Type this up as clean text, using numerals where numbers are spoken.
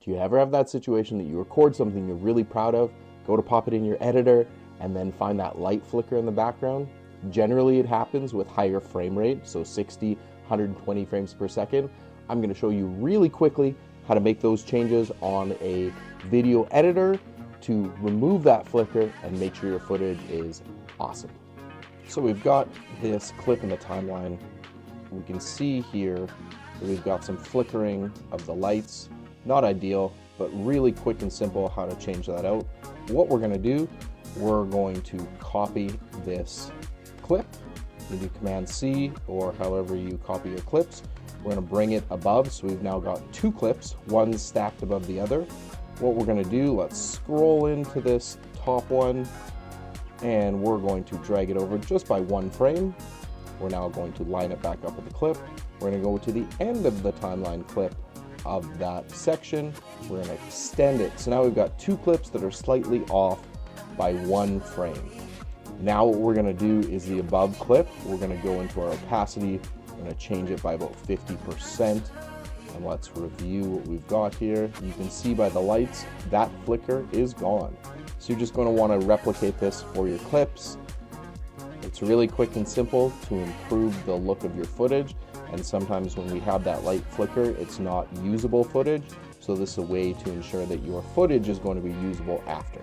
Do you ever have that situation that you record something you're really proud of, go to pop it in your editor, and then find that light flicker in the background? Generally it happens with higher frame rate, so 60, 120 frames per second. I'm going to show you really quickly how to make those changes on a video editor to remove that flicker and make sure your footage is awesome. So we've got this clip in the timeline. We can see here that we've got some flickering of the lights. Not ideal, but really quick and simple how to change that out. What we're going to do, we're going to copy this clip. You do Command C or however you copy your clips. We're going to bring it above, so we've now got two clips, one stacked above the other. What we're going to do, let's scroll into this top one, and we're going to drag it over just by one frame. We're now going to line it back up with the clip. We're going to go to the end of the timeline clip of that section. We're going to extend it. So now we've got two clips that are slightly off by one frame. Now what we're going to do is the above clip. We're going to go into our opacity. We're going to change it by about 50%. And let's review what we've got here. You can see by the lights that flicker is gone. So you're just going to want to replicate this for your clips. It's really quick and simple to improve the look of your footage. And sometimes when we have that light flicker, it's not usable footage. So this is a way to ensure that your footage is going to be usable after.